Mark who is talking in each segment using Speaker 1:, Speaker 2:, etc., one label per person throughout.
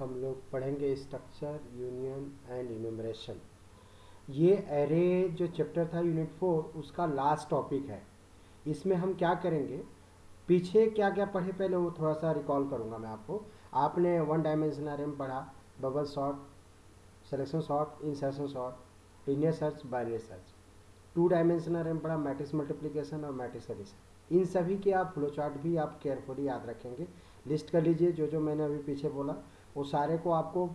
Speaker 1: हम लोग पढ़ेंगे स्ट्रक्चर, यूनियन एंड इन्यूमरेशन। ये एरे जो चैप्टर था यूनिट 4 उसका लास्ट टॉपिक है। इसमें हम क्या करेंगे, पीछे क्या क्या पढ़े पहले वो थोड़ा सा रिकॉल करूँगा मैं आपको। आपने वन डायमेंशनल एरे में पढ़ा, bubble sort, selection sort, insertion sort, linear search, binary search. Two dimensional array में पढ़ा मैट्रिक्स मल्टीप्लिकेशन और मैट्रिक्स एडिशन। इन सभी के आप फ्लो चार्ट भी आप केयरफुली याद रखेंगे, लिस्ट कर लीजिए। जो जो मैंने अभी पीछे बोला वो सारे को आपको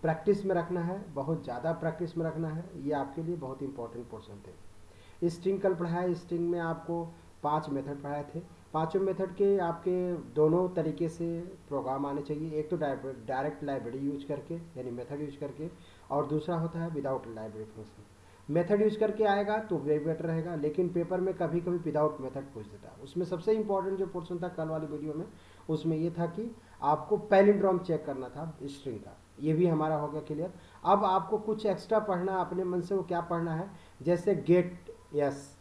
Speaker 1: प्रैक्टिस में रखना है, बहुत ज़्यादा प्रैक्टिस में रखना है। ये आपके लिए बहुत इंपॉर्टेंट पोर्शन थे। स्ट्रिंग कल पढ़ाया, स्ट्रिंग में आपको 5 मेथड पढ़ाए थे। पांचों मेथड के आपके दोनों तरीके से प्रोग्राम आने चाहिए। एक तो डायरेक्ट लाइब्रेरी यूज करके यानी मेथड यूज करके, और दूसरा होता है without library function. Method use करके आएगा तो वे बेटर रहेगा, लेकिन पेपर में कभी कभी विदाउट मेथड पूछ देता है। उसमें सबसे इंपॉर्टेंट जो पोर्शन था कल वाली वीडियो में, उसमें ये था कि आपको पैलिंड्रोम चेक करना था स्ट्रिंग का। ये भी हमारा हो गया क्लियर। अब आपको कुछ एक्स्ट्रा पढ़ना अपने मन से, वो क्या पढ़ना है, जैसे गेट यस,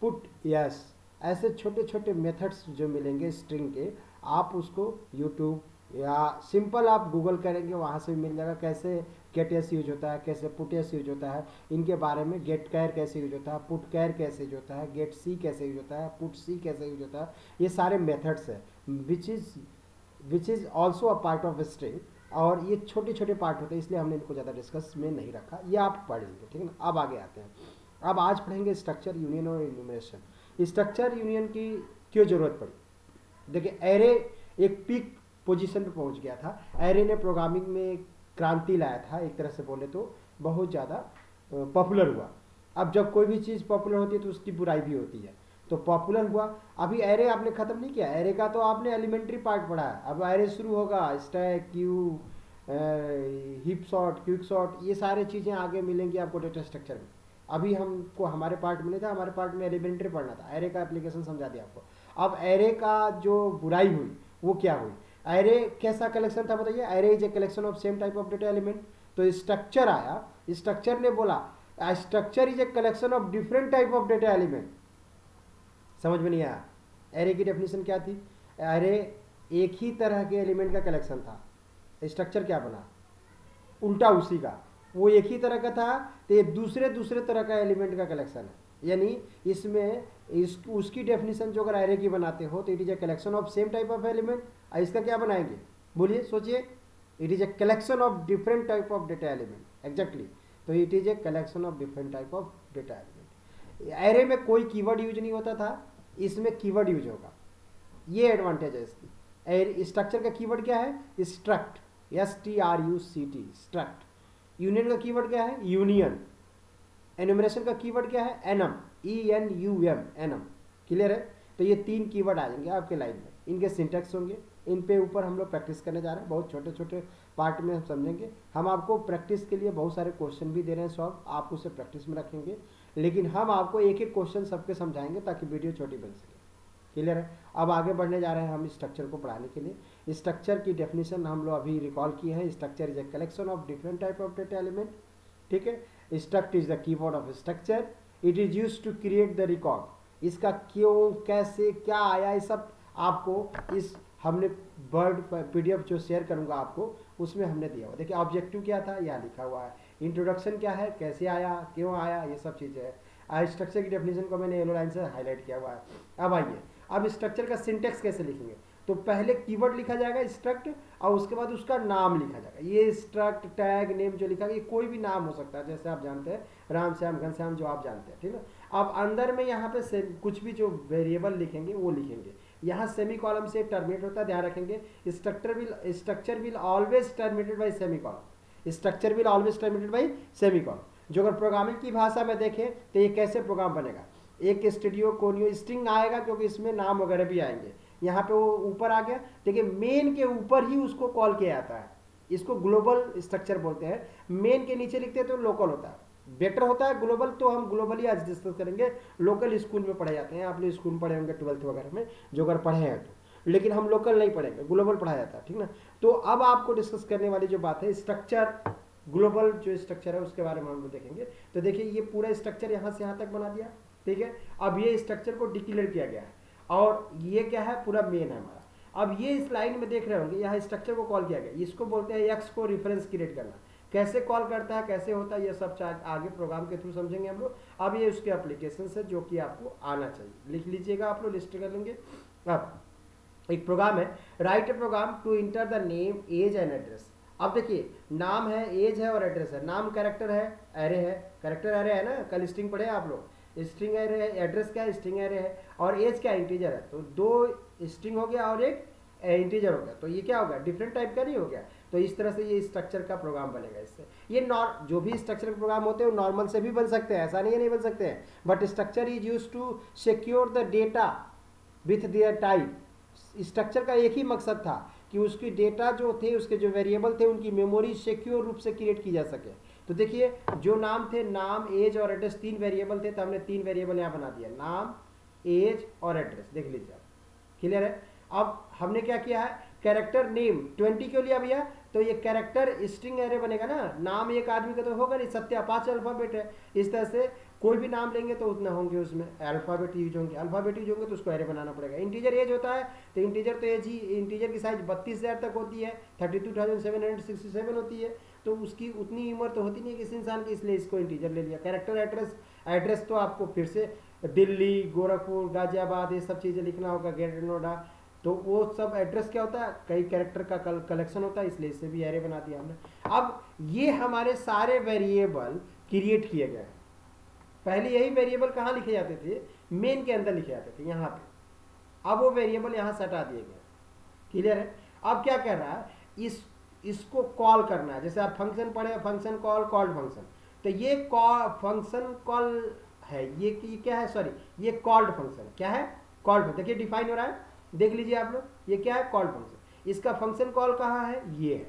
Speaker 1: पुट यस, ऐसे छोटे छोटे मेथड्स जो मिलेंगे स्ट्रिंग के, आप उसको यूट्यूब या सिंपल आप गूगल करेंगे वहाँ से भी मिल जाएगा। कैसे गेट एस यूज होता है, कैसे पुट एस यूज होता है, इनके बारे में। गेट कैर कैसे यूज होता है, पुट कैर कैसे यूज होता है, गेट सी कैसे यूज होता है, पुट सी कैसे यूज होता है, ये सारे मेथड्स है which is also a part of string. और ये छोटे छोटे पार्ट होते हैं, इसलिए हमने इनको ज़्यादा डिस्कस में नहीं रखा। ये आप पढ़ लीजिए, ठीक है ना। अब आगे आते हैं। अब आज पढ़ेंगे स्ट्रक्चर, यूनियन और इन्यूमरेशन। स्ट्रक्चर यूनियन की क्यों ज़रूरत पड़ी? देखिए, एरे एक पीक पोजीशन पे पहुंच गया था। एरे ने प्रोग्रामिंग में क्रांति लाया था, एक तरह से बोले तो बहुत ज़्यादा पॉपुलर हुआ। अब जब कोई भी चीज़ पॉपुलर होती है तो उसकी बुराई भी होती है, तो पॉपुलर हुआ। अभी एरे आपने ख़त्म नहीं किया, एरे का तो आपने एलिमेंट्री पार्ट पढ़ा है। अब एरे शुरू होगा, stack, Q, heap sort, quick sort, ये सारे चीज़ें आगे मिलेंगी आपको डेटा स्ट्रक्चर में। अभी हमको हमारे पार्ट में नहीं था, हमारे पार्ट में एलिमेंट्री पढ़ना था। एरे का एप्लीकेशन समझा दिया आपको। अब एरे का जो बुराई हुई वो क्या हुई? एरे कैसा कलेक्शन था बताइए? Array is a collection of same type of data element. तो स्ट्रक्चर आया, स्ट्रक्चर ने बोला structure is a collection of different type of data element. समझ में नहीं आया? एरे की डेफिनेशन क्या थी? एरे एक ही तरह के एलिमेंट का कलेक्शन था। स्ट्रक्चर क्या बना? उल्टा उसी का। वो एक ही तरह का था तो ये दूसरे दूसरे तरह का एलिमेंट का कलेक्शन है। यानी इसमें उसकी डेफिनेशन जो अगर एरे की बनाते हो तो it is a collection of same type of element. इसका क्या बनाएंगे? बोलिए, सोचिए। It is a collection of different type of data element. Exactly, तो it is a collection of different type of data element. Array में कोई keyword use नहीं होता था, इसमें कीवर्ड यूज होगा। ये एडवांटेज है इसकी। स्ट्रक्चर का कीवर्ड क्या है? Struct, STRUCT, struct. यूनियन का कीवर्ड क्या है? यूनियन। एनुमरेशन का कीवर्ड क्या है? Annum, ENUM, annum. क्लियर है? तो ये 3 कीवर्ड आ जाएंगे आपके लाइन में, इनके सिंटेक्स होंगे। इन पे ऊपर हम लोग प्रैक्टिस करने जा रहे हैं, बहुत छोटे छोटे पार्ट में हम समझेंगे। हम आपको प्रैक्टिस के लिए बहुत सारे क्वेश्चन भी दे रहे हैं सॉल्व, आप उसे प्रैक्टिस में रखेंगे। लेकिन हम आपको एक एक क्वेश्चन सबके समझाएंगे ताकि वीडियो छोटी बन सके। क्लियर है? अब आगे बढ़ने जा रहे हैं हम स्ट्रक्चर को पढ़ाने के लिए। स्ट्रक्चर की डेफिनेशन हम लोग अभी रिकॉल किए हैं। Structure is a collection of different type of data element. ठीक है। Struct is the keyword of structure. It is use to create the record. इसका क्यों, कैसे, क्या आया, ये सब आपको इस हमने वर्ड PDF जो शेयर करूंगा आपको, उसमें हमने दिया हुआ। देखिए, ऑब्जेक्टिव क्या था यहाँ लिखा हुआ है, इंट्रोडक्शन क्या है, कैसे आया, क्यों आया, ये सब चीज़ें हैं। स्ट्रक्चर की डेफिनेशन को मैंने येलो लाइन से हाईलाइट किया हुआ है। अब आइए, अब स्ट्रक्चर का सिंटेक्स कैसे लिखेंगे? तो पहले कीवर्ड लिखा जाएगा स्ट्रक्ट, और उसके बाद उसका नाम लिखा जाएगा। ये स्ट्रक्ट, टैग, नेम जो लिखा है, ये कोई भी नाम हो सकता है, जैसे आप जानते हैं राम श्याम घनश्याम, जो आप जानते हैं। ठीक है। अब अंदर में यहाँ पे कुछ भी जो वेरिएबल लिखेंगे वो लिखेंगे। यहाँ सेमी कॉलम से टर्मिनेट होता है, ध्यान रखेंगे। Structure will always terminated by semi column. Structure will always terminated by semi column. जो अगर प्रोग्रामिंग की भाषा में देखें तो ये कैसे प्रोग्राम बनेगा? एक स्टूडियो कोनियो स्ट्रिंग आएगा, क्योंकि इसमें नाम वगैरह भी आएंगे। यहाँ पे वो ऊपर आ गया, देखिए मेन के ऊपर ही उसको कॉल किया जाता है। इसको ग्लोबल स्ट्रक्चर बोलते हैं। मेन के नीचे लिखते हैं तो लोकल होता है, बेटर होता है। ग्लोबल तो हम ग्लोबली आज डिस्कस करेंगे। लोकल स्कूल में पढ़े जाते हैं, आप लोग स्कूल में पढ़े होंगे 12th वगैरह में, जो अगर पढ़े हैं तो। लेकिन हम लोकल नहीं पढ़ेंगे, ग्लोबल पढ़ाया जाता है। ठीक ना। तो अब आपको डिस्कस करने वाली जो बात है, स्ट्रक्चर, ग्लोबल जो स्ट्रक्चर है उसके बारे में हम लोग देखेंगे। तो देखिए, ये पूरा स्ट्रक्चर यहाँ से यहाँ तक बना दिया। ठीक है। अब ये स्ट्रक्चर को डिक्लेयर किया गया है, और ये क्या है? पूरा मेन है हमारा। अब ये इस लाइन में देख रहे होंगे, यहाँ स्ट्रक्चर को कॉल किया गया, इसको बोलते हैं एक्स को रेफरेंस क्रिएट करना। कैसे कॉल करता है, कैसे होता है, ये सब आगे प्रोग्राम के थ्रू समझेंगे हम लोग। अब ये उसके एप्लीकेशन है जो कि आपको आना चाहिए, लिख लीजिएगा, आप लोग लिस्ट कर लेंगे। अब एक प्रोग्राम है, write a program to enter the name age and address. अब देखिए नाम है, एज है और एड्रेस है। नाम कैरेक्टर है, एरे है, कैरेक्टर एरे है ना, कल स्ट्रिंग पढ़े आप लोग, स्ट्रिंग एरे है, एड्रेस क्या है, स्ट्रिंग एरे है, और एज क्या इंटीजर है। तो दो स्ट्रिंग हो गया और एक इंटीजर हो गया, तो ये क्या हो गया, डिफरेंट टाइप का नहीं हो गया। तो इस तरह से ये स्ट्रक्चर का प्रोग्राम बनेगा इससे। ये जो भी स्ट्रक्चर के प्रोग्राम होते हैं वो नॉर्मल से भी बन सकते हैं, ऐसा नहीं है नहीं बन सकते हैं, but structure is use to secure the data with their type. Structure का एक ही मकसद था कि उसकी डेटा जो थे, उसके जो वेरिएबल थे, उनकी मेमोरी सिक्योर रूप से क्रिएट की जा सके। तो देखिए जो नाम थे, नाम, एज और एड्रेस, 3 वेरिएबल थे, तो हमने 3 वेरिएबल यहाँ बना दिया, नाम, एज और एड्रेस। देख लीजिए आप, क्लियर है। अब हमने क्या किया है, कैरेक्टर नेम 20 क्यों लिया भैया, तो ये कैरेक्टर स्ट्रिंग एरे बनेगा ना, नाम एक आदमी का तो होगा नहीं, सत्या 5 अल्फाबेट है। इस तरह से कोई भी नाम लेंगे तो उतना होंगे, उसमें अल्फाबेट यूज होंगे, अल्फाबेट यूज होंगे तो उसको एरे बनाना पड़ेगा। इंटीजर एज होता है, तो इंटीजर तो एज ही, इंटीजर की साइज 32,000 तक होती है, 32,767 होती है, तो उसकी उतनी उम्र तो होती नहीं है किसी इंसान की, इसलिए इसको इंटीजर ले लिया। कैरेक्टर एड्रेस, एड्रेस तो आपको फिर से दिल्ली, गोरखपुर, गाजियाबाद, ये सब चीज़ें लिखना होगा, ग्रेटर नोएडा, तो वो सब एड्रेस क्या होता है, कई कैरेक्टर का कलेक्शन होता है, इसलिए इससे भी एरे बना दिया हमने। अब ये हमारे सारे वेरिएबल क्रिएट किए गए। पहले यही वेरिएबल कहाँ लिखे जाते थे, मेन के अंदर लिखे जाते थे, यहाँ पे। अब वो वेरिएबल यहाँ से हटा दिए गए, क्लियर है। अब क्या कर रहा है, इसको कॉल करना है। जैसे आप फंक्शन पढ़े, फंक्शन कॉल, कॉल्ड फंक्शन, तो ये फंक्शन कॉल है, ये क्या है, सॉरी, ये कॉल्ड फंक्शन। क्या है, कॉल्ड। देखिए डिफाइन हो रहा है, देख लीजिए आप लोग, ये क्या है, कॉल्ड फंक्शन। इसका फंक्शन कॉल कहाँ है, ये है,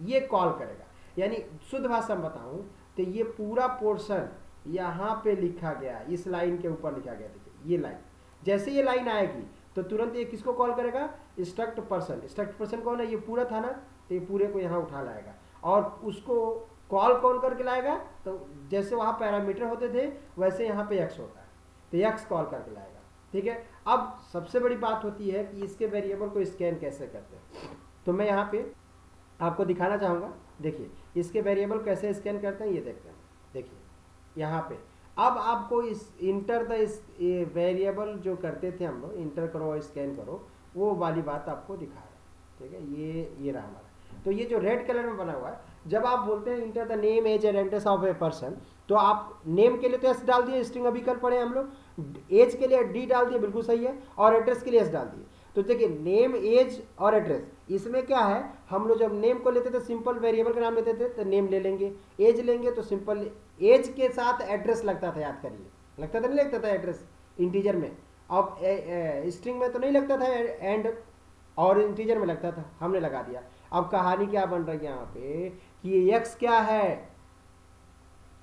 Speaker 1: ये कॉल करेगा। यानी शुद्ध भाषा में बताऊं तो ये पूरा पोर्शन यहाँ पे लिखा गया, इस लाइन के ऊपर लिखा गया। देखिए ये लाइन, जैसे ये लाइन आएगी तो तुरंत ये किसको कॉल करेगा, स्ट्रक्ट पर्सन। स्ट्रक्ट पर्सन कौन है, ये पूरा था ना, तो ये पूरे को यहाँ उठा लाएगा और उसको कॉल कौन करके लाएगा, तो जैसे वहाँ पैरामीटर होते थे वैसे यहाँ पे एक्स होता है, तो एक्स कॉल करके लाएगा। ठीक है। अब सबसे बड़ी बात होती है कि इसके वेरिएबल को स्कैन कैसे करते हैं, तो मैं यहाँ पे आपको दिखाना चाहूँगा। देखिए इसके वेरिएबल कैसे स्कैन करते हैं, ये देखते हैं। देखिए यहाँ पे अब आपको इस इंटर द इस वेरिएबल जो करते थे हम लोग, इंटर करो और स्कैन करो, वो वाली बात आपको दिखा रहा है। ठीक है, ये रहा हमारा। तो ये जो रेड कलर में बना हुआ है, जब आप बोलते हैं enter the name, age and address of a person, तो आप नेम के लिए तो एस डाल दिए, स्ट्रिंग अभी कल पढ़े हम लोग, एज के लिए डी डाल दिए, बिल्कुल सही है, और एड्रेस के लिए एस डाल दिए। तो देखिए नेम, एज और एड्रेस, इसमें क्या है, हम लोग जब नेम को लेते थे सिंपल वेरिएबल का नाम लेते थे तो नेम ले लेंगे, एज लेंगे तो सिंपल एज के साथ एड्रेस लगता था, याद करिए, लगता था नहीं लगता था एड्रेस इंटीजर में। अब स्ट्रिंग में तो नहीं लगता था एंड, और इंटीजर में लगता था, हमने लगा दिया। अब कहानी क्या बन रही है यहाँ पे कि ये एक्स क्या है,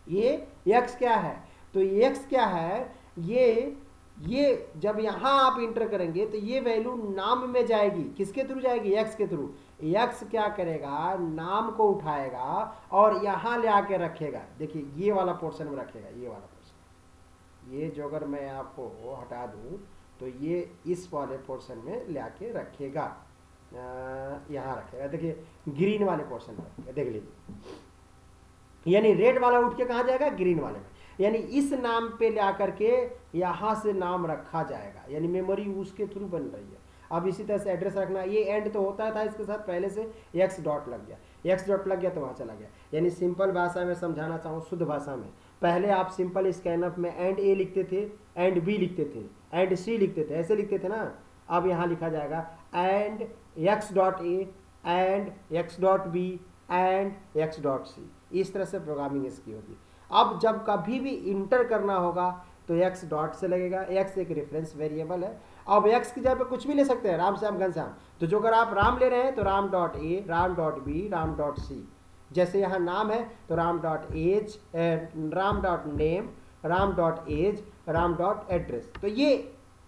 Speaker 1: ये एक्स क्या है, तो एक्स क्या है, ये जब यहाँ आप इंटर करेंगे तो ये वैल्यू नाम में जाएगी, किसके थ्रू जाएगी, एक्स के थ्रू। एक्स क्या करेगा, नाम को उठाएगा और यहाँ ले आके रखेगा। देखिए ये वाला पोर्शन में रखेगा, ये वाला पोर्शन, ये जो अगर मैं आपको हटा दूँ तो ये इस वाले पोर्शन में ले आके रखेगा, यहाँ रखेगा। देखिए ग्रीन वाले पोर्शन में रखेगा, देख लीजिए, यानी रेड वाला उठ के कहाँ जाएगा, ग्रीन वाले में, यानी इस नाम पे ले आकर के यहाँ से नाम रखा जाएगा, यानी मेमोरी उसके थ्रू बन रही है। अब इसी तरह से एड्रेस रखना, ये एंड तो होता था इसके साथ पहले से, एक्स डॉट लग गया, एक्स डॉट लग गया तो वहाँ चला गया। यानी सिंपल भाषा में समझाना चाहूँ, शुद्ध भाषा में, पहले आप सिंपल स्कैनअप में एंड ए लिखते थे, एंड बी लिखते थे, एंड सी लिखते थे, ऐसे लिखते थे ना। अब यहाँ लिखा जाएगा and x dot a, and x dot b, and x dot c. इस तरह से प्रोग्रामिंग इसकी होगी। अब जब कभी भी इंटर करना होगा तो एक्स डॉट से लगेगा, एक्स एक रेफरेंस वेरिएबल है। अब एक्स की जगह पे कुछ भी ले सकते हैं, राम श्याम घनश्याम, तो जो अगर आप राम ले रहे हैं तो Ram dot A, Ram dot B, Ram dot C. जैसे यहाँ नाम है तो Ram dot age, Ram dot name, Ram dot age, Ram dot address. तो ये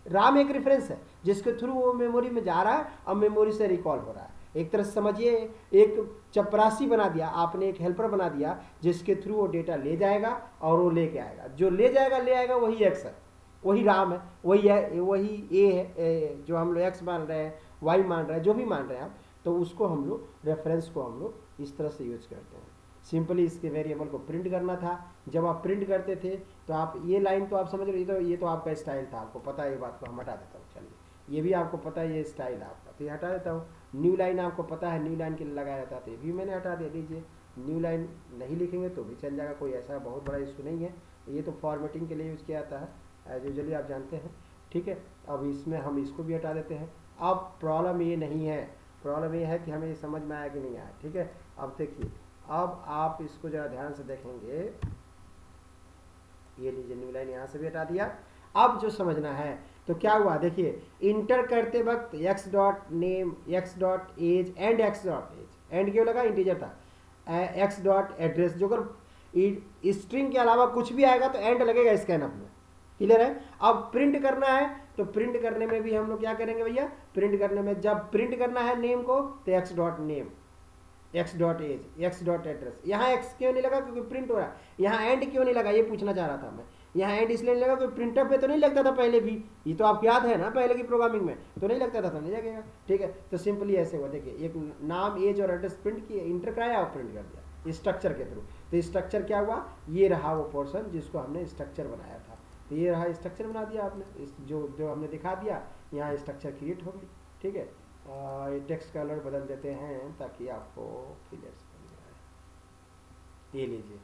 Speaker 1: राम एक रेफरेंस है जिसके थ्रू वो मेमोरी में जा रहा है, अब मेमोरी से रिकॉल हो रहा है। एक तरह से समझिए एक चपरासी बना दिया आपने, एक हेल्पर बना दिया जिसके थ्रू वो डेटा ले जाएगा और वो लेके आएगा, जो ले जाएगा ले आएगा वही एक्स है। वही राम है, वही है, वही ए है, जो हम लोग एक्स मान रहे हैं, वाई मान रहे हैं, जो भी मान रहे हैं आप, तो उसको हम लोग रेफरेंस को हम लोग इस तरह से यूज करते हैं। सिंपली इसके वेरिएबल को प्रिंट करना था। जब आप प्रिंट करते थे तो आप ये लाइन तो आप समझ रहे, ये तो आपका स्टाइल था, आपको पता है, ये बात को हम हटा देता हूँ, चलिए ये भी आपको पता है, ये स्टाइल है आपका, तो ये हटा देता हूँ। न्यू लाइन आपको पता है न्यू लाइन के लिए लगाया जाता है, तो ये भी मैंने हटा दे दीजिए। न्यू लाइन नहीं लिखेंगे तो भी चल जाएगा, कोई ऐसा बहुत बड़ा इशू नहीं है, ये तो फॉर्मेटिंग के लिए यूज़ किया जाता है एज यूजली, आप जानते हैं, ठीक है। अब इसमें हम इसको भी हटा देते हैं। अब प्रॉब्लम ये नहीं है, प्रॉब्लम ये है कि हमें ये समझ में आया कि नहीं आया, ठीक है। अब देखिए, अब आप इसको जरा ध्यान से देखेंगे, ये लीजिए न्यू लाइन यहाँ से भी हटा दिया। अब जो समझना है तो क्या हुआ, देखिए इंटर करते वक्त X dot name, X dot age and x dot age, and क्यों लगा, इंटीजर था, एक्स डॉट एड्रेस, जो अगर स्ट्रिंग के अलावा कुछ भी आएगा तो एंड लगेगा स्कैनअप में, क्लियर है। अब प्रिंट करना है तो प्रिंट करने में भी हम लोग क्या करेंगे भैया, प्रिंट करने में जब प्रिंट करना है नेम को तो X dot name, X dot age, X dot address. यहाँ एक्स क्यों नहीं लगा, क्योंकि प्रिंट हो रहा है। यहाँ एंड क्यों नहीं लगा, ये पूछना चाह रहा था मैं। यहाँ एंड इसलिए नहीं लगा क्योंकि प्रिंटर पे तो नहीं लगता था पहले भी, ये तो आपको याद है ना, पहले की प्रोग्रामिंग में तो नहीं लगता था, तो नहीं लगेगा, ठीक है। तो सिंपली ऐसे हुआ, देखिए एक नाम एज और एड्रेस प्रिंट किए, इंटर कराया और प्रिंट कर दिया स्ट्रक्चर के थ्रू। तो स्ट्रक्चर क्या हुआ, ये रहा वो पोर्शन जिसको हमने स्ट्रक्चर बनाया था, तो ये रहा स्ट्रक्चर बना दिया आपने, इस जो हमने दिखा दिया, यहाँ स्ट्रक्चर क्रिएट हो गई, ठीक है। टेक्स्ट कलर बदल देते हैं ताकि आपको क्लियर समझ में आए, ये लीजिए,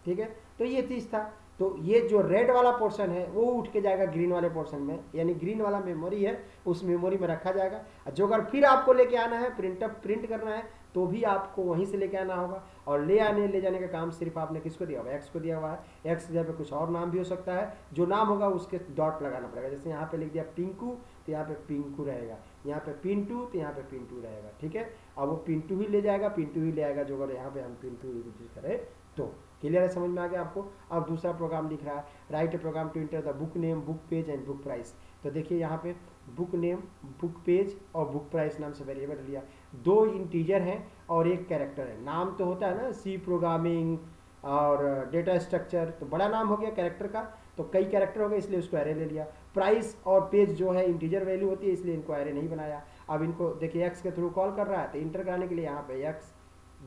Speaker 1: ठीक है। तो ये चीज़ था, तो ये जो रेड वाला पोर्शन है वो उठ के जाएगा ग्रीन वाले पोर्शन में, यानी ग्रीन वाला मेमोरी है उस मेमोरी में रखा जाएगा। जो अगर फिर आपको लेके आना है, प्रिंट करना है, तो भी आपको वहीं से लेके आना होगा, और ले जाने का काम सिर्फ आपने किसको दिया हुआ है, एक्स को दिया हुआ है। एक्स की जगह पे कुछ और नाम भी हो सकता है, जो नाम होगा उसके डॉट लगाना पड़ेगा। जैसे यहाँ पे लिख दिया पिंकू, तो यहाँ पे पिंकू रहेगा, यहाँ पे पिंटू, तो यहाँ पे पिंटू रहेगा, ठीक है। अब वो पिंटू ही ले जाएगा, पिंटू ही ले आएगा, जो अगर यहाँ पे हम पिंटू यूज करें तो क्लियर है, समझ में आ गया आपको। अब दूसरा प्रोग्राम लिख रहा है, write a program to enter the book name, book page and book price. तो देखिए यहाँ पे बुक नेम, बुक पेज और बुक प्राइस नाम से वेरिएबल लिया, दो इंटीजर हैं और एक कैरेक्टर है। नाम तो होता है ना, सी प्रोग्रामिंग और डेटा स्ट्रक्चर, तो बड़ा नाम हो गया कैरेक्टर का, तो कई कैरेक्टर हो गए इसलिए उसको एरे ले लिया। प्राइस और पेज जो है इंटीजर वैल्यू होती है, इसलिए इनको एरे नहीं बनाया। अब इनको देखिए एक्स के थ्रू कॉल कर रहा है, तो इंटर कराने के लिए यहाँ पे एक्स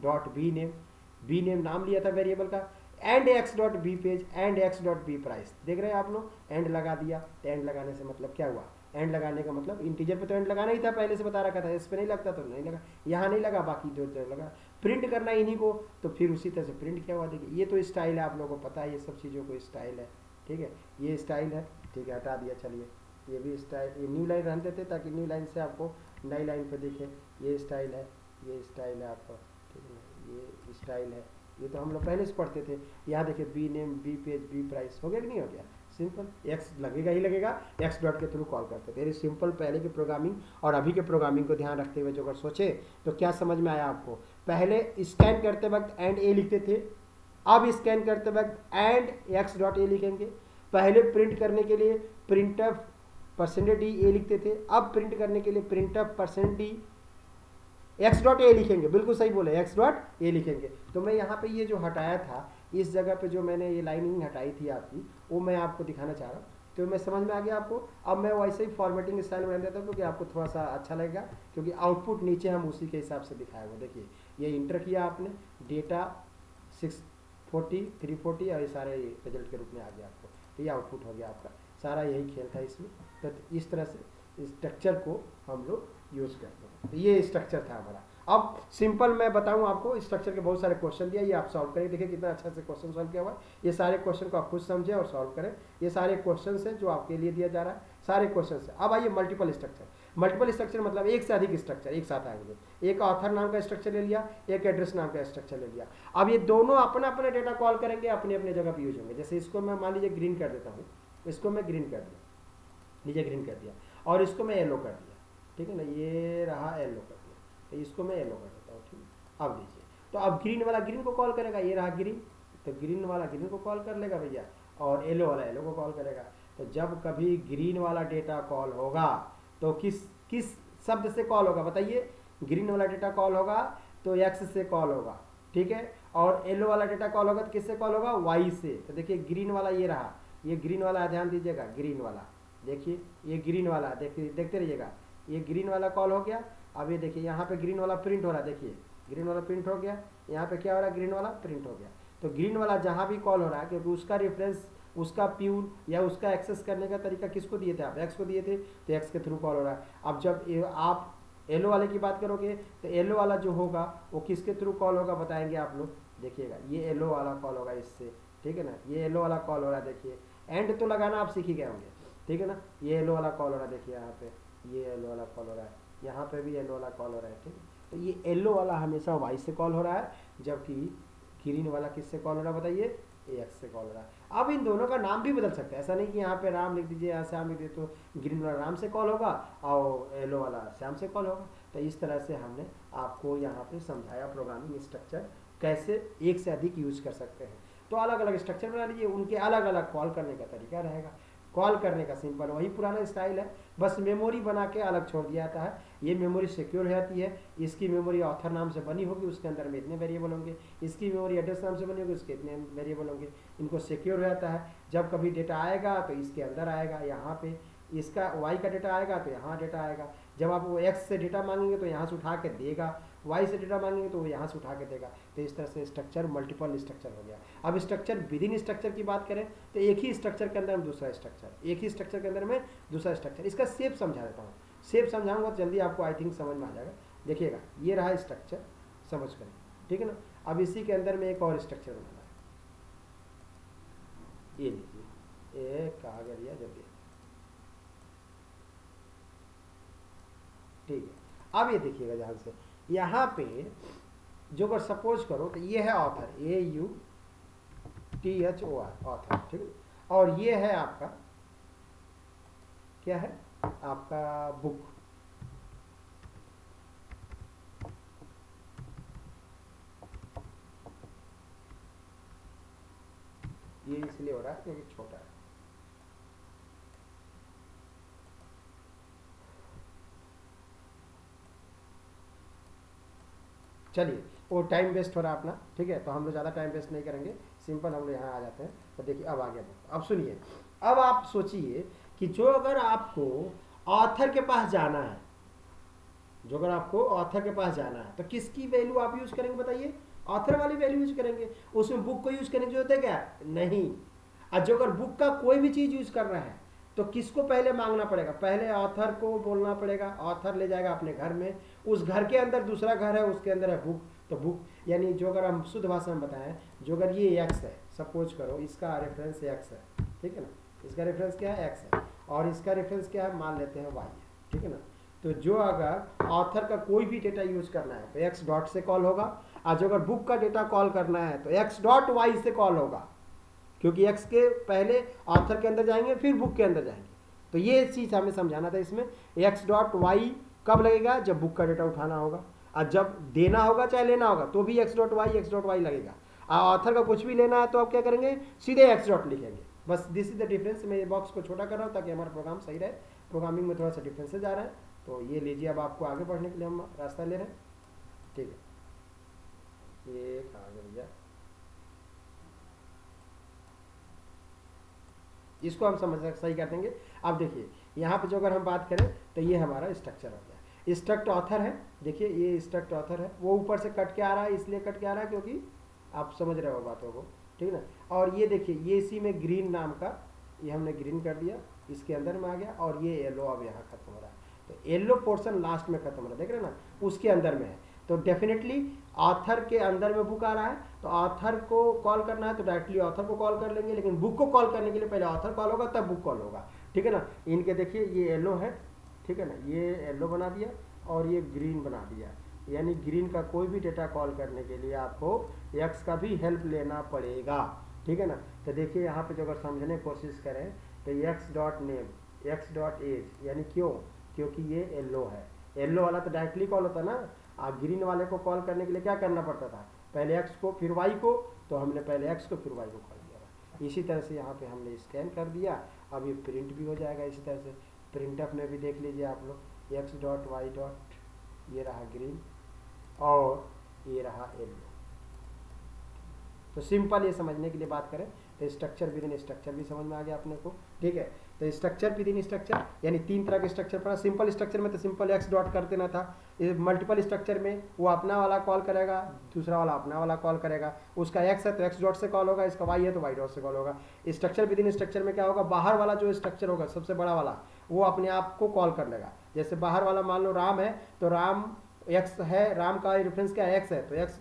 Speaker 1: डॉट बी नेम नाम लिया था वेरिएबल का, and x dot B page and x dot B price, देख रहे हैं आप लोग, एंड लगा दिया। तो एंड लगाने से मतलब क्या हुआ, एंड लगाने का मतलब इंटीजर पे तो एंड लगाना ही था, पहले से बता रखा था, इस पे नहीं लगता तो नहीं लगा, यहाँ नहीं लगा, बाकी जो लगा। प्रिंट करना इन्हीं को, तो फिर उसी तरह से प्रिंट किया हुआ। देखिए ये तो स्टाइल है, आप लोगों को पता है ये सब चीज़ों को स्टाइल है, ठीक है, ये स्टाइल है, ठीक है, हटा दिया। चलिए ये भी स्टाइल, ये न्यू लाइन रहने देते ताकि न्यू लाइन से आपको नई लाइन पे दिखे। ये स्टाइल है, ये स्टाइल है आपका, ठीक है ना, ये स्टाइल है, ये तो हम लोग पहले से पढ़ते थे। यहाँ देखिए B name, B page, B price, हो गया कि नहीं हो गया, सिंपल। एक्स लगेगा ही लगेगा, एक्स डॉट के थ्रू कॉल करते थे। सिंपल पहले की प्रोग्रामिंग और अभी के प्रोग्रामिंग को ध्यान रखते हुए जो अगर सोचे तो क्या समझ में आया आपको। पहले स्कैन करते वक्त एंड ए लिखते थे, अब स्कैन करते वक्त एंड एक्स डॉट ए लिखेंगे। पहले प्रिंट करने के लिए प्रिंटफ परसेंटेज डी ए लिखते थे, अब प्रिंट करने के लिए printf percent D x dot ए लिखेंगे, बिल्कुल सही बोले, एक्स डॉट ए लिखेंगे। तो मैं यहाँ पे ये जो हटाया था, इस जगह पे जो मैंने ये लाइनिंग हटाई थी आपकी, वो मैं आपको दिखाना चाह रहा हूँ। तो मैं समझ में आ गया आपको। अब मैं वैसे ही फॉर्मेटिंग स्टाइल बना देता हूँ क्योंकि आपको थोड़ा सा अच्छा लगेगा, क्योंकि आउटपुट नीचे हम उसी के हिसाब से दिखाए हुए। देखिए ये इंटर किया आपने, डेटा 640 340 और ये सारे रिजल्ट के रूप में आ गया आपको, तो ये आउटपुट हो गया आपका। सारा यही खेल था इसमें। तो इस तरह से स्ट्रक्चर को हम लोग यूज़ करते हैं। तो ये स्ट्रक्चर था हमारा। अब सिंपल मैं बताऊं आपको, स्ट्रक्चर के बहुत सारे क्वेश्चन दिया, ये आप सॉल्व करें। देखिए कितना अच्छा से क्वेश्चन सॉल्व किया हुआ है। ये सारे क्वेश्चन को आप खुद समझें और सॉल्व करें। ये सारे क्वेश्चन है जो आपके लिए दिया जा रहा है, सारे क्वेश्चन है। अब आइए मल्टीपल स्ट्रक्चर। मल्टीपल स्ट्रक्चर मतलब एक से अधिक स्ट्रक्चर एक साथ आएंगे। एक ऑथर नाम का स्ट्रक्चर ले लिया, एक एड्रेस नाम का स्ट्रक्चर ले लिया। अब ये दोनों अपना अपना डेटा कॉल करेंगे, अपने अपने जगह पर यूज होंगे। जैसे इसको मैं मान लीजिए ग्रीन कर देता हूँ, इसको मैं ग्रीन कर दिया, नीचे ग्रीन कर दिया, और इसको मैं येलो कर दिया, ठीक है ना, ये रहा येलो कर दिया, तो इसको मैं येलो कर देता हूँ, ठीक है। अब लीजिए, तो अब ग्रीन वाला ग्रीन को कॉल करेगा, ये रहा ग्रीन, तो ग्रीन वाला ग्रीन को कॉल कर लेगा भैया, और येलो वाला येलो को कॉल करेगा। तो जब कभी ग्रीन वाला डेटा कॉल होगा तो किस शब्द से कॉल होगा बताइए। ग्रीन वाला डेटा कॉल होगा तो एक्स से कॉल होगा, ठीक है, और येलो वाला डेटा कॉल होगा तो किससे कॉल होगा, वाई से। तो देखिए ग्रीन वाला ये रहा, ये ग्रीन वाला है, ध्यान दीजिएगा, ग्रीन वाला देखिए, ये ग्रीन वाला देखते रहिएगा, ये ग्रीन वाला कॉल हो गया। अब ये देखिए यहाँ पे ग्रीन वाला प्रिंट हो रहा है, देखिए ग्रीन वाला प्रिंट हो गया, यहाँ पे क्या हो रहा है, ग्रीन वाला प्रिंट हो गया। तो ग्रीन वाला जहाँ भी कॉल हो रहा है, क्योंकि उसका रेफरेंस, उसका प्यून या उसका एक्सेस करने का तरीका किसको दिए थे आप, एक्स को दिए थे, तो एक्स के थ्रू कॉल हो रहा है। अब जब आप येलो वाले की बात करोगे तो येलो वाला जो होगा वो किसके थ्रू कॉल होगा बताएंगे आप लोग, देखिएगा ये येलो वाला कॉल होगा इससे, ठीक है ना, ये येलो वाला कॉल हो रहा है, देखिए एंड तो लगाना आप सीख ही गए होंगे, ठीक है ना। ये येलो वाला कॉल हो रहा है, देखिए यहाँ पे ये येलो वाला कॉल हो रहा है, यहाँ पे भी येलो वाला कॉल हो रहा है, ठीक है। तो ये येलो वाला हमेशा वाई से कॉल हो रहा है, जबकि ग्रीन वाला किससे कॉल हो रहा है बताइए, एक्स से कॉल हो रहा है। अब इन दोनों का नाम भी बदल सकते हैं, ऐसा नहीं कि यहाँ पे राम लिख दीजिए, यहाँ श्याम लिख दीजिए, तो ग्रीन वाला राम से कॉल होगा और येलो वाला श्याम से कॉल होगा। तो इस तरह से हमने आपको यहाँ पे समझाया प्रोग्रामिंग स्ट्रक्चर कैसे एक से अधिक यूज कर सकते हैं। तो अलग अलग स्ट्रक्चर बना लीजिए, उनके अलग अलग कॉल करने का तरीका रहेगा। कॉल करने का सिंपल वही पुराना स्टाइल है, बस मेमोरी बना के अलग छोड़ दिया जाता है। ये मेमोरी सिक्योर हो जाती है, इसकी मेमोरी ऑथर नाम से बनी होगी, उसके अंदर में इतने वेरिएबल होंगे, इसकी मेमोरी एड्रेस नाम से बनी होगी, उसके इतने वेरिएबल होंगे। इनको सिक्योर हो जाता है, जब कभी डेटा आएगा तो इसके अंदर आएगा, यहाँ पे इसका वाई का डेटा आएगा तो यहाँ डेटा आएगा। जब आप वो एक्स से डेटा मांगेंगे तो यहाँ से उठा के देगा, वाई से डेटा मांगेंगे तो वो यहाँ से उठा के देगा। तो इस तरह से स्ट्रक्चर मल्टीपल स्ट्रक्चर हो गया। अब स्ट्रक्चर विद इन स्ट्रक्चर की बात करें तो एक ही स्ट्रक्चर के अंदर में दूसरा स्ट्रक्चर, एक ही स्ट्रक्चर के अंदर में दूसरा स्ट्रक्चर। इसका शेप समझा देता हूँ, शेप समझाऊंगा तो जल्दी आपको आई थिंक समझ में आ जाएगा। देखिएगा ये रहा स्ट्रक्चर, समझ कर, ठीक है ना। अब इसी के अंदर में एक और स्ट्रक्चर बनाना है, ये लीजिए, एक कहा गया जल्दी, ठीक है। अब ये देखिएगा ध्यान से, यहाँ पे जो अगर सपोज करो तो ये है ऑथर, AUTHOR ऑथर, ठीक है। और ये है आपका क्या है, आपका बुक, ये इसलिए हो रहा है क्योंकि छोटा है। चलिए वो टाइम वेस्ट हो रहा है अपना, ठीक है, तो हम लोग ज़्यादा टाइम वेस्ट नहीं करेंगे, सिंपल हम लोग यहाँ आ जाते हैं। तो देखिए अब आ गया बुक। अब सुनिए, अब आप सोचिए कि जो अगर आपको ऑथर के पास जाना है, जो अगर आपको ऑथर के पास जाना है तो किसकी वैल्यू आप यूज करेंगे बताइए, ऑथर वाली वैल्यू यूज करेंगे। उसमें बुक को यूज करने की जरूरत है क्या, नहीं। और जो अगर बुक का कोई भी चीज यूज कर रहा है तो किसको पहले मांगना पड़ेगा, पहले ऑथर को बोलना पड़ेगा, ऑथर ले जाएगा अपने घर में, उस घर के अंदर दूसरा घर है, उसके अंदर है बुक। तो बुक यानी जो अगर हम शुद्ध भाषा में बताएं, जो अगर ये एक्स है, सपोज करो इसका रेफरेंस एक्स है, ठीक है ना, इसका रेफरेंस क्या है, एक्स है, और इसका रेफरेंस क्या है, मान लेते हैं वाई है, ठीक है ना। तो जो अगर ऑथर का कोई भी डेटा यूज करना है तो एक्स डॉट से कॉल होगा, और जो अगर बुक का डेटा कॉल करना है तो एक्स डॉट वाई से कॉल होगा, क्योंकि एक्स के पहले ऑथर के अंदर जाएंगे फिर बुक के अंदर जाएंगे। तो ये चीज़ हमें समझाना था इसमें, एक्स डॉट वाई कब लगेगा, जब बुक का डेटा उठाना होगा, और जब देना होगा चाहे लेना होगा तो भी एक्स डॉट वाई लगेगा। और ऑथर का कुछ भी लेना है तो आप क्या करेंगे, सीधे एक्स डॉट लिखेंगे। बस दिस इज द डिफरेंस। मैं ये बॉक्स को छोटा कर रहा हूँ ताकि हमारा प्रोग्राम सही रहे, प्रोग्रामिंग में थोड़ा सा डिफरेंसेज आ रहा है। तो ये लीजिए, अब आपको आगे बढ़ने के लिए हम रास्ता ले रहे हैं, ठीक है। ये कहाँ गया भैया, इसको हम समझ सही कर देंगे। अब देखिए यहाँ पे जो अगर हम बात करें तो ये हमारा स्ट्रक्चर हो गया, स्ट्रक्ट ऑथर है, देखिए ये स्ट्रक्ट ऑथर है, वो ऊपर से कट के आ रहा है, इसलिए कट के आ रहा है क्योंकि आप समझ रहे हो बातों को, ठीक है ना। और ये देखिए ये इसी में ग्रीन नाम का, ये हमने ग्रीन कर दिया, इसके अंदर में आ गया, और ये येलो अब यहाँ खत्म हो रहा है। तो येलो पोर्शन लास्ट में खत्म हो रहा है, देख रहे हैं ना, उसके अंदर में है। तो डेफिनेटली ऑथर के अंदर में बुक आ रहा है, तो ऑथर को कॉल करना है तो डायरेक्टली ऑथर को कॉल कर लेंगे, लेकिन बुक को कॉल करने के लिए पहले ऑथर कॉल होगा तब बुक कॉल होगा, ठीक है ना। इनके देखिए ये येलो है, ठीक है ना, ये येलो बना दिया और ये ग्रीन बना दिया, यानी ग्रीन का कोई भी डेटा कॉल करने के लिए आपको एक्स का भी हेल्प लेना पड़ेगा, ठीक है ना। तो देखिए यहाँ पे जो अगर समझने की कोशिश करें तो X dot name, X dot age, यानी क्यों, क्योंकि ये येलो है, येलो वाला तो डायरेक्टली कॉल होता ना। आप ग्रीन वाले को कॉल करने के लिए क्या करना पड़ता था, पहले एक्स को फिर वाई को, तो हमने पहले एक्स को फिर वाई को कॉल किया। इसी तरह से यहाँ पे हमने स्कैन कर दिया, अब ये प्रिंट भी हो जाएगा इसी तरह से। प्रिंटअप में भी देख लीजिए आप लोग, एक्स डॉट वाई डॉट, ये रहा ग्रीन और ये रहा येलो। तो सिंपल ये समझने के लिए बात करें तो स्ट्रक्चर विद इन स्ट्रक्चर भी समझ में आ गया अपने को, ठीक है। तो स्ट्रक्चर विद इन स्ट्रक्चर यानी 3 तरह के स्ट्रक्चर पड़ा। सिंपल स्ट्रक्चर में तो सिंपल एक्स डॉट कर देना था। मल्टीपल स्ट्रक्चर में वो अपना वाला कॉल करेगा, दूसरा वाला अपना वाला कॉल करेगा। उसका एक्स है तो एक्स डॉट से कॉल होगा, इसका वाई है तो वाई डॉट से कॉल होगा। स्ट्रक्चर विद इन स्ट्रक्चर में क्या होगा, बाहर वाला जो स्ट्रक्चर होगा सबसे बड़ा वाला वो अपने आप को कॉल कर लेगा। जैसे बाहर वाला मान लो राम है तो राम एक्स है, राम का रेफरेंस क्या है, एक्स है, तो एक्स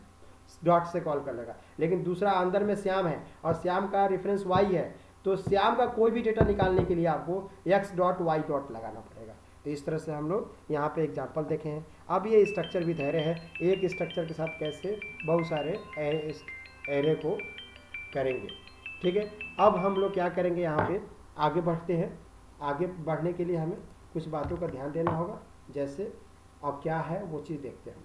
Speaker 1: डॉट से कॉल कर लेगा। लेकिन दूसरा अंदर में श्याम है और श्याम का रेफरेंस वाई है, तो श्याम का कोई भी डेटा निकालने के लिए आपको एक्स डॉट वाई डॉट लगाना पड़ेगा। तो इस तरह से हम लोग यहाँ पे एग्जाम्पल देखे हैं। अब ये स्ट्रक्चर भी धैर्य है, एक स्ट्रक्चर के साथ कैसे बहुत सारे एरे को करेंगे, ठीक है। अब हम लोग क्या करेंगे, यहाँ पे आगे बढ़ते हैं। आगे बढ़ने के लिए हमें कुछ बातों का ध्यान देना होगा। जैसे अब क्या है वो चीज़ देखते हैं।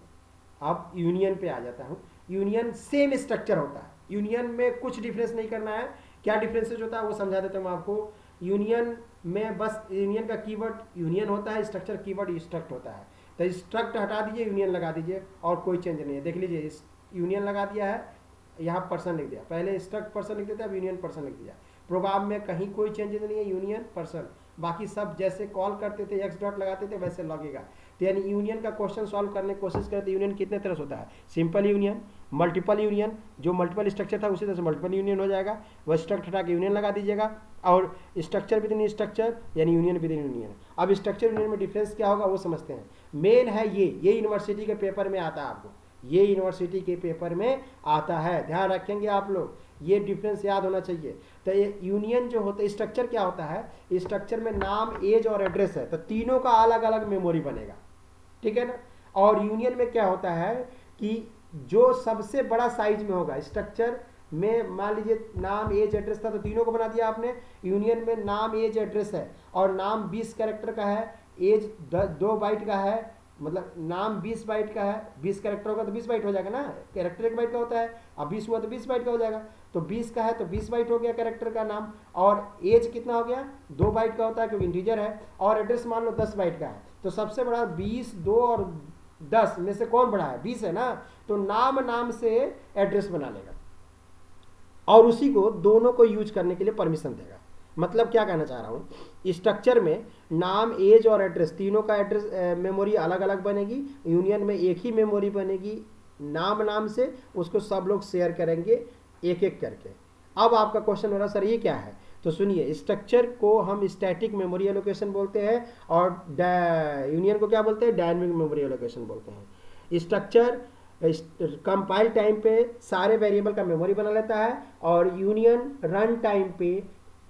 Speaker 1: अब यूनियन पे आ जाता हूँ। यूनियन सेम स्ट्रक्चर होता है, यूनियन में कुछ डिफरेंस नहीं करना है। क्या डिफरेंसेस होता है वो समझा देता हूँ आपको। यूनियन में बस यूनियन का कीवर्ड यूनियन होता है, स्ट्रक्चर कीवर्ड स्ट्रक्ट होता है। तो स्ट्रक्ट हटा दीजिए, यूनियन लगा दीजिए और कोई चेंज नहीं है। देख लीजिए, इस यूनियन लगा दिया है, यहाँ पर्सन लिख दिया, पहले स्ट्रक्ट पर्सन लिख देते, अब यूनियन पर्सन लिख दिया। प्रोग्राम में कहीं कोई चेंजेस नहीं है, यूनियन पर्सन, बाकी सब जैसे कॉल करते थे एक्स डॉट लगाते थे वैसे लगेगा। तो यानी यूनियन का क्वेश्चन सॉल्व करने की कोशिश करते, यूनियन कितने तरह से होता है, सिंपल यूनियन, मल्टीपल यूनियन, जो मल्टीपल स्ट्रक्चर था उसी तरह से मल्टीपल यूनियन हो जाएगा। वह स्ट्रक्चर हटा के यूनियन लगा दीजिएगा, और स्ट्रक्चर विद इन स्ट्रक्चर यानी यूनियन विद इन यूनियन। अब स्ट्रक्चर यूनियन में डिफरेंस क्या होगा वो समझते हैं। मेन है ये यूनिवर्सिटी के पेपर में आता है आपको, ये यूनिवर्सिटी के पेपर में आता है, ध्यान रखेंगे आप लोग, ये डिफरेंस याद होना चाहिए। तो ये यूनियन जो होता है, स्ट्रक्चर क्या होता है, स्ट्रक्चर में नाम, एज और एड्रेस है, तो तीनों का अलग अलग मेमोरी बनेगा, ठीक है ना। और यूनियन में क्या होता है कि जो सबसे बड़ा साइज में होगा, स्ट्रक्चर में मान लीजिए नाम, एज, एड्रेस था तो तीनों को बना दिया आपने। यूनियन में नाम, एज, एड्रेस है और नाम 20 कैरेक्टर का है, एज 2 बाइट का है, मतलब नाम 20 बाइट का है, 20 कैरेक्टर होगा तो 20 बाइट हो जाएगा ना, कैरेक्टर 1 बाइट का होता है, अब 20 हुआ तो 20 बाइट का हो जाएगा। तो 20 का है तो 20 बाइट हो गया कैरेक्टर का नाम, और एज कितना हो गया, 2 बाइट का होता है क्योंकि इंटीजर है, और एड्रेस मान लो 10 बाइट का है। तो सबसे बड़ा 20, 2 और 10 में से कौन बड़ा है, 20 है ना, तो नाम से एड्रेस बना लेगा और उसी को दोनों को यूज करने के लिए परमिशन देगा। मतलब क्या कहना चाह रहा हूँ, स्ट्रक्चर में नाम, एज और एड्रेस तीनों का एड्रेस मेमोरी अलग अलग बनेगी, यूनियन में एक ही मेमोरी बनेगी, नाम से उसको सब लोग शेयर करेंगे एक एक करके। अब आपका क्वेश्चन हो रहा सर ये क्या है, तो सुनिए, स्ट्रक्चर को हम स्टैटिक मेमोरी एलोकेशन बोलते हैं और यूनियन को क्या बोलते हैं, डायनेमिक मेमोरी एलोकेशन बोलते हैं। स्ट्रक्चर कंपाइल टाइम पे सारे वेरिएबल का मेमोरी बना लेता है और यूनियन रन टाइम पे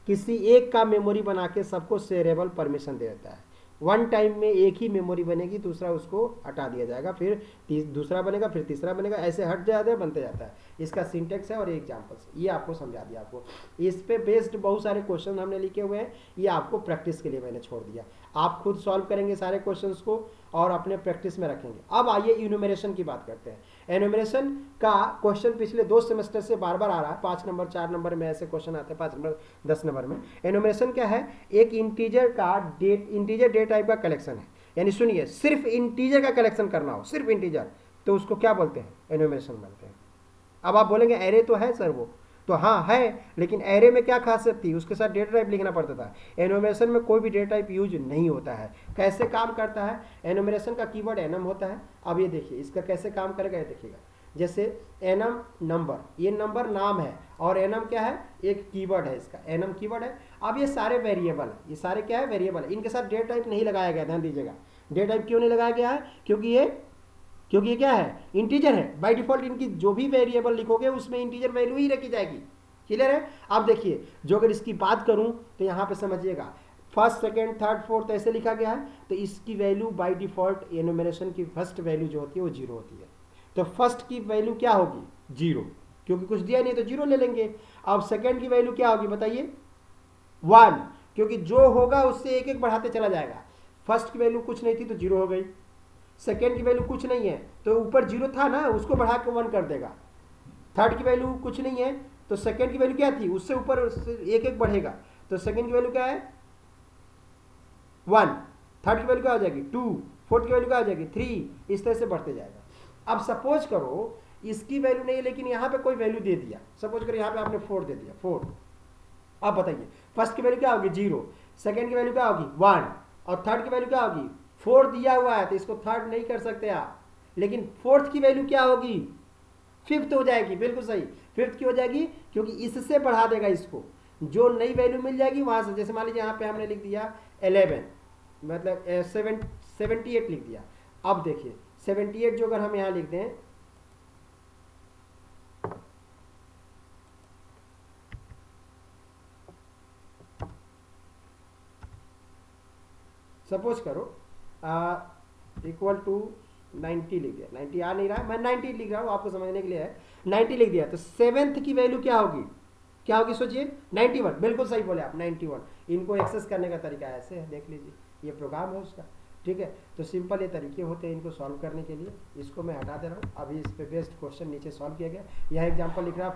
Speaker 1: किसी एक का मेमोरी बना के सबको शेयरेबल परमिशन दे देता है। वन टाइम में एक ही मेमोरी बनेगी, दूसरा उसको हटा दिया जाएगा, फिर दूसरा बनेगा, फिर तीसरा बनेगा, ऐसे हट जाता है, बनते जाता है। इसका सिंटेक्स है और एग्जाम्पल्स, ये आपको समझा दिया। आपको इस पे बेस्ड बहुत सारे क्वेश्चन हमने लिखे हुए हैं, ये आपको प्रैक्टिस के लिए मैंने छोड़ दिया। आप खुद सॉल्व करेंगे सारे क्वेश्चंस को और अपने प्रैक्टिस में रखेंगे। अब आइए इन्यूमरेशन की बात करते हैं। एन्यूमरेशन का क्वेश्चन पिछले 2 सेमेस्टर से बार बार आ रहा है, 5 नंबर 4 नंबर में ऐसे क्वेश्चन आते हैं, 5 नंबर 10 नंबर में। एन्यूमरेशन क्या है, एक इंटीजर का इंटीजर डेटा टाइप का कलेक्शन है। यानी सुनिए, सिर्फ इंटीजर का कलेक्शन करना हो, सिर्फ इंटीजर, तो उसको क्या बोलते हैं, एन्यूमरेशन बोलते हैं। अब आप बोलेंगे एरे तो है सर वो, तो हाँ है, लेकिन एरे में क्या खासियत थी, उसके साथ डेटा टाइप लिखना पड़ता था। एन्यूमरेशन में कोई भी डेटा टाइप यूज नहीं होता है। कैसे काम करता है, एन्यूमरेशन का कीवर्ड एनम होता है। अब ये देखिए इसका कैसे काम करेगा, ये देखिएगा। जैसे एनम नंबर, ये नंबर नाम है और एनम क्या है, एक कीवर्ड है, इसका एनम कीवर्ड है। अब ये सारे वेरिएबल है, ये सारे क्या है, वेरिएबल है, इनके साथ डेटा टाइप नहीं लगाया गया, ध्यान दीजिएगा। डेटा टाइप क्यों नहीं लगाया गया है, क्योंकि ये क्या है, इंटीजर है। बाय डिफॉल्ट इनकी जो भी वेरिएबल लिखोगे उसमें इंटीजर वैल्यू ही रखी जाएगी। क्लियर है। अब देखिए, जो अगर इसकी बात करूं तो यहां पे समझिएगा, फर्स्ट, सेकंड, थर्ड, फोर्थ ऐसे लिखा गया है, तो इसकी वैल्यू बाय डिफॉल्ट एन्यूमरेशन की फर्स्ट वैल्यू जो होती है वो 0 होती है। तो फर्स्ट की वैल्यू क्या होगी, 0, क्योंकि कुछ दिया नहीं तो 0 ले लेंगे। अब सेकंड की वैल्यू क्या होगी बताइए, 1, क्योंकि जो होगा उससे एक एक बढ़ाते चला जाएगा। फर्स्ट की वैल्यू कुछ नहीं थी तो 0 हो गई, सेकेंड की वैल्यू कुछ नहीं है तो ऊपर 0 था ना, उसको बढ़ा के 1 कर देगा। थर्ड की वैल्यू कुछ नहीं है तो सेकेंड की वैल्यू क्या थी, उससे ऊपर एक एक बढ़ेगा, तो सेकेंड की वैल्यू क्या है, 1, थर्ड की वैल्यू क्या हो जाएगी, 2, फोर्थ की वैल्यू क्या हो जाएगी, 3, इस तरह से बढ़ते जाएगा। अब सपोज करो इसकी वैल्यू नहीं है लेकिन यहाँ पे कोई वैल्यू दे दिया, सपोज करो यहाँ पे आपने 4 दे दिया, 4, अब बताइए फर्स्ट की वैल्यू क्या होगी 0, सेकेंड की वैल्यू क्या होगी 1 और थर्ड की वैल्यू क्या होगी 4 दिया हुआ है तो इसको थर्ड नहीं कर सकते आप, लेकिन फोर्थ की वैल्यू क्या होगी फिफ्थ हो जाएगी। बिल्कुल सही, फिफ्थ की हो जाएगी क्योंकि इससे बढ़ा देगा इसको, जो नई वैल्यू मिल जाएगी वहां से। जैसे मान लीजिए यहाँ पे हमने लिख दिया 11 मतलब 78 लिख दिया। अब देखिए 78 जो अगर हम यहाँ लिख दें सपोज करो इक्वल टू 90 लिख दिया, 90 आ नहीं रहा है, मैं 90 लिख रहा हूँ आपको समझने के लिए है, 90 लिख दिया तो सेवेंथ की वैल्यू क्या होगी, क्या होगी सोचिए 91। बिल्कुल सही बोले आप 91। इनको एक्सेस करने का तरीका ऐसे है, देख लीजिए ये प्रोग्राम है उसका, ठीक है। तो सिंपल ये तरीके होते हैं इनको सॉल्व करने के लिए। इसको मैं हटा दे रहा हूँ, अभी इस पे बेस्ड क्वेश्चन नीचे सॉल्व किया गया। यह एग्जांपल लिख रहा है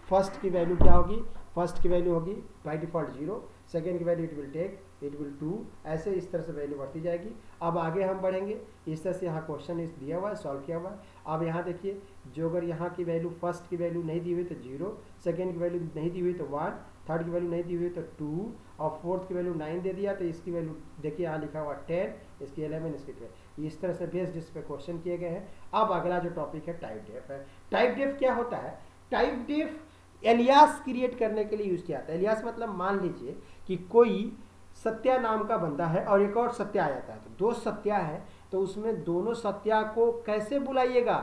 Speaker 1: फर्स्ट की वैल्यू क्या होगी, फर्स्ट की वैल्यू होगी बाई डिफॉल्ट 0, सेकेंड की वैल्यू इट विल 2, ऐसे इस तरह से वैल्यू बढ़ती जाएगी। अब आगे हम बढ़ेंगे इस तरह से, यहाँ क्वेश्चन इस दिया हुआ है सॉल्व किया हुआ है। अब यहाँ देखिए जो अगर यहाँ की वैल्यू फर्स्ट की वैल्यू नहीं दी हुई तो 0, सेकेंड की वैल्यू नहीं दी हुई तो 1, थर्ड की वैल्यू नहीं दी हुई तो 2 और फोर्थ की वैल्यू 9 दे दिया तो इसकी वैल्यू देखिए यहाँ लिखा हुआ 10, इसकी 11, इसकी 12। इस तरह से बेस्ड इस पे क्वेश्चन किए गए हैं। अब अगला जो टॉपिक है टाइप डेफ है। टाइप डेफ क्या होता है, टाइप डेफ एलियास क्रिएट करने के लिए यूज किया जाता है। एलियास मतलब मान लीजिए कि कोई सत्या नाम का बंदा है और एक और सत्या आ जाता है, तो दो सत्या है तो उसमें दोनों सत्या को कैसे बुलाइएगा,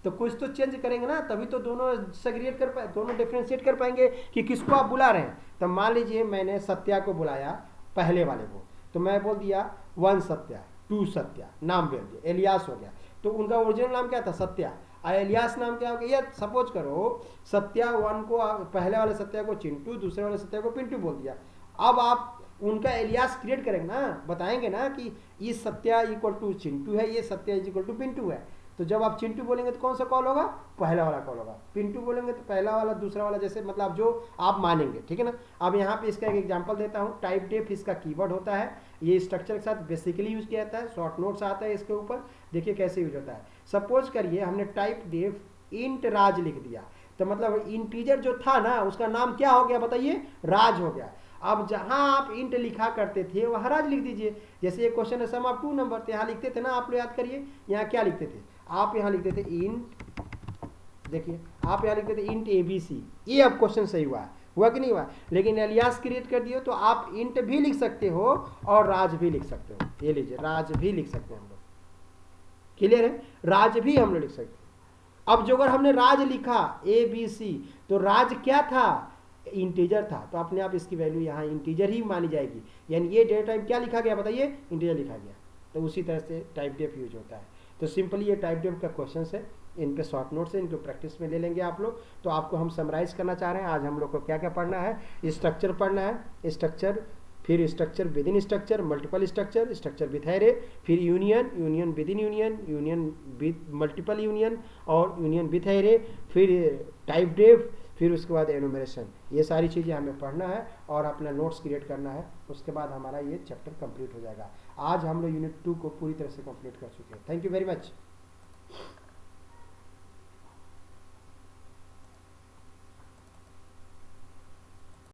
Speaker 1: तो कुछ तो चेंज करेंगे ना, तभी तो दोनों सेग्रीगेट कर पाए, दोनों डिफ्रेंशिएट कर पाएंगे कि किसको आप बुला रहे हैं। तो मान लीजिए मैंने सत्या को बुलाया पहले वाले को, तो मैं बोल दिया 1 सत्या 2 सत्या, नाम बोल दिया, एलियास हो गया। तो उनका ओरिजिनल नाम क्या था सत्या, एलियास नाम क्या हो गया। सपोज करो सत्या 1 को पहले वाले सत्या को चिंटू, दूसरे वाले सत्या को पिंटू बोल दिया। अब आप उनका एलियास क्रिएट करेंगे ना, बताएंगे ना कि ये सत्या इक्वल टू चिंटू है, ये सत्या इक्वल टू पिंटू है। तो जब आप चिंटू बोलेंगे तो कौन सा कॉल होगा, पहला वाला कॉल होगा। पिंटू बोलेंगे तो पहला वाला, दूसरा वाला, जैसे मतलब जो आप मानेंगे, ठीक है ना। अब यहाँ पे इसका एक एग्जांपल देता हूँ। टाइप डेफ इसका कीवर्ड होता है, ये स्ट्रक्चर के साथ बेसिकली यूज किया जाता है, शॉर्ट नोट्स आता है इसके ऊपर, देखिए कैसे यूज होता है। सपोज करिए हमने टाइप डेफ इंट राज लिख दिया, तो मतलब इंटीजर जो था ना उसका नाम क्या हो गया बताइए, राज हो गया। अब जहां आप इंट लिखा करते थे वहां राज लिख दीजिए। जैसे ये क्वेश्चन है सम ऑफ 2 नंबर, तो यहाँ लिखते थे ना आप लोग, याद करिए यहाँ क्या लिखते थे आप, यहाँ लिखते थे इंट, देखिए आप यहाँ लिखते थे इंट ABC। ये अब क्वेश्चन सही हुआ कि नहीं हुआ, लेकिन एलियास क्रिएट कर दिए तो आप इंट भी लिख सकते हो और राज भी लिख सकते हो। ये लीजिए राज भी लिख सकते हैं हम लोग, क्लियर है, राज भी हम लोग लिख सकते हैं। अब जो अगर हमने राज लिखा ABC, तो राज क्या था, इंटीजर था, तो अपने आप इसकी वैल्यू यहाँ इंटीजर ही मानी जाएगी। यानी ये डेटा टाइप क्या लिखा गया बताइए, इंटीजर लिखा गया। तो उसी तरह से टाइप डेफ यूज होता है। तो सिंपली ये टाइप डेफ का क्वेश्चन है, इन पे शॉर्ट नोट्स है, इनको प्रैक्टिस में ले लेंगे आप लोग। तो आपको हम समराइज करना चाह रहे हैं, आज हम लोग को क्या क्या पढ़ना है, स्ट्रक्चर पढ़ना है, स्ट्रक्चर, फिर structure within structure, multiple structure, structure with array, फिर union, union within union, union with multiple union और यूनियन विथ एरे, फिर टाइप डेफ, फिर उसके बाद एनुमरेशन। ये सारी चीज़ें हमें पढ़ना है और अपना नोट्स क्रिएट करना है। उसके बाद हमारा ये चैप्टर कंप्लीट हो जाएगा। आज हम लोग यूनिट 2 को पूरी तरह से कंप्लीट कर चुके हैं। Thank you very much.